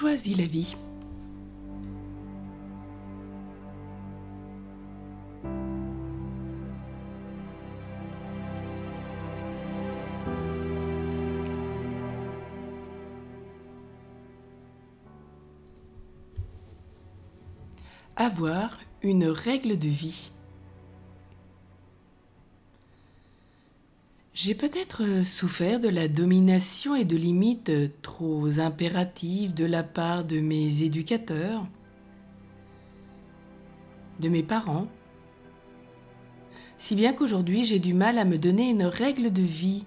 choisis la vie. Avoir une règle de vie. J'ai peut-être souffert de la domination et de limites trop impératives de la part de mes éducateurs, de mes parents, si bien qu'aujourd'hui j'ai du mal à me donner une règle de vie.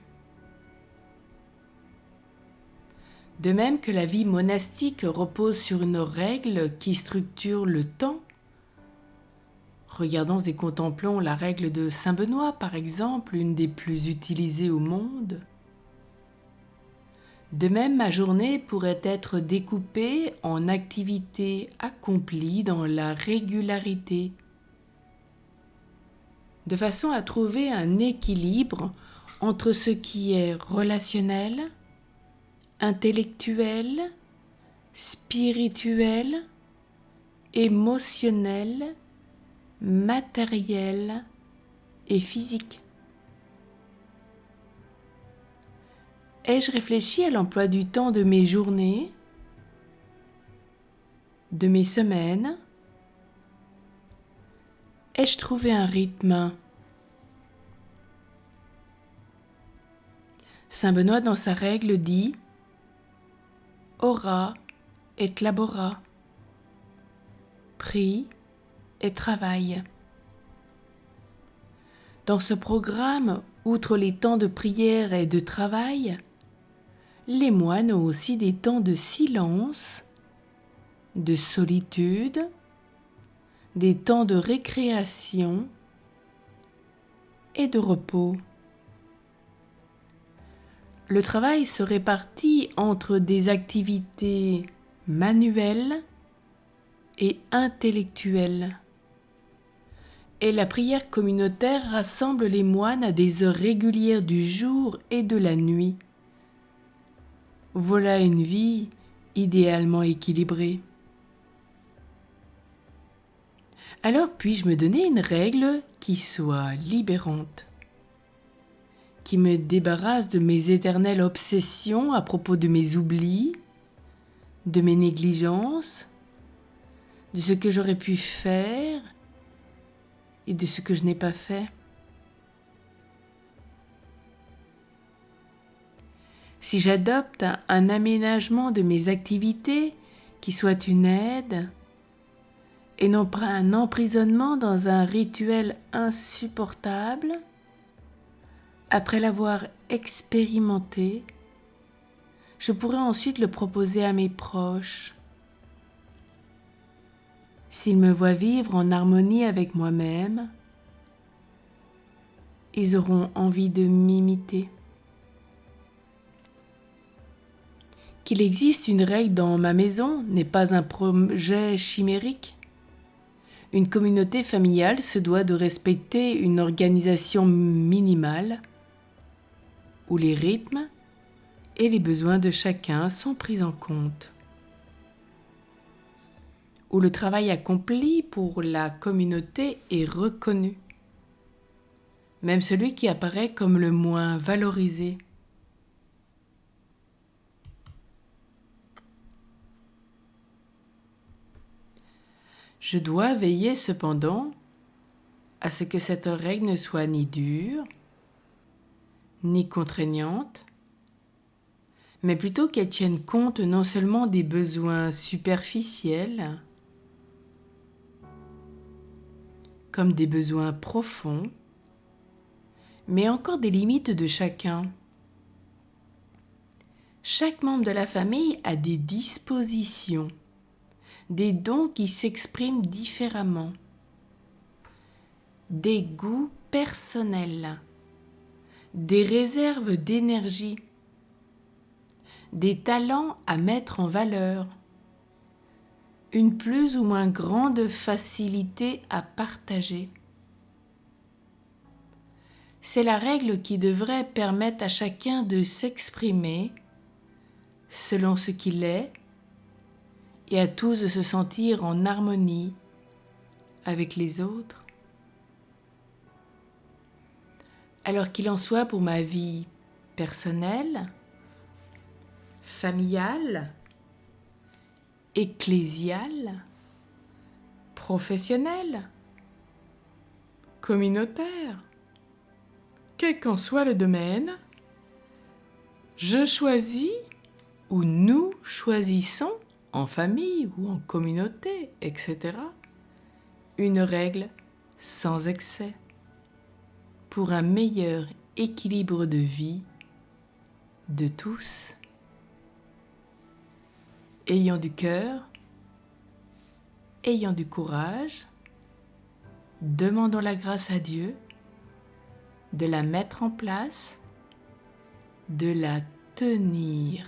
De même que la vie monastique repose sur une règle qui structure le temps. Regardons et contemplons la règle de Saint Benoît, par exemple, une des plus utilisées au monde. De même, ma journée pourrait être découpée en activités accomplies dans la régularité, de façon à trouver un équilibre entre ce qui est relationnel, intellectuel, spirituel, émotionnel, matériel et physique. Ai-je réfléchi à l'emploi du temps de mes journées, de mes semaines? Ai-je trouvé un rythme? Saint Benoît dans sa règle dit « Ora et labora » prie et travaille. Dans ce programme, outre les temps de prière et de travail, les moines ont aussi des temps de silence, de solitude, des temps de récréation et de repos. Le travail se répartit entre des activités manuelles et intellectuelles. Et la prière communautaire rassemble les moines à des heures régulières du jour et de la nuit. Voilà une vie idéalement équilibrée. Alors puis-je me donner une règle qui soit libérante, qui me débarrasse de mes éternelles obsessions à propos de mes oublis, de mes négligences, de ce que j'aurais pu faire et de ce que je n'ai pas fait. Si j'adopte un aménagement de mes activités qui soit une aide et non pas un emprisonnement dans un rituel insupportable, après l'avoir expérimenté, je pourrais ensuite le proposer à mes proches. S'ils me voient vivre en harmonie avec moi-même, ils auront envie de m'imiter. Qu'il existe une règle dans ma maison n'est pas un projet chimérique. Une communauté familiale se doit de respecter une organisation minimale où les rythmes et les besoins de chacun sont pris en compte, où le travail accompli pour la communauté est reconnu, même celui qui apparaît comme le moins valorisé. Je dois veiller cependant à ce que cette règle ne soit ni dure, ni contraignante, mais plutôt qu'elle tienne compte non seulement des besoins superficiels, comme des besoins profonds, mais encore des limites de chacun. Chaque membre de la famille a des dispositions, des dons qui s'expriment différemment, des goûts personnels, des réserves d'énergie, des talents à mettre en valeur, une plus ou moins grande facilité à partager. C'est la règle qui devrait permettre à chacun de s'exprimer selon ce qu'il est et à tous de se sentir en harmonie avec les autres. Alors qu'il en soit pour ma vie personnelle, familiale, ecclésiale, professionnelle, communautaire, quel qu'en soit le domaine, je choisis ou nous choisissons en famille ou en communauté, etc., une règle sans excès pour un meilleur équilibre de vie de tous. Ayons du cœur, ayons du courage, demandons la grâce à Dieu de la mettre en place, de la tenir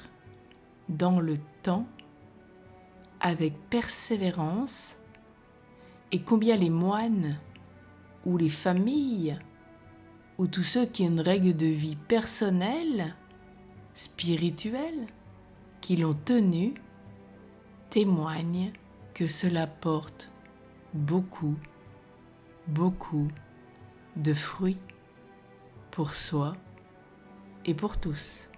dans le temps avec persévérance, et combien les moines ou les familles ou tous ceux qui ont une règle de vie personnelle, spirituelle, qui l'ont tenue, témoignent que cela porte beaucoup, beaucoup de fruits pour soi et pour tous.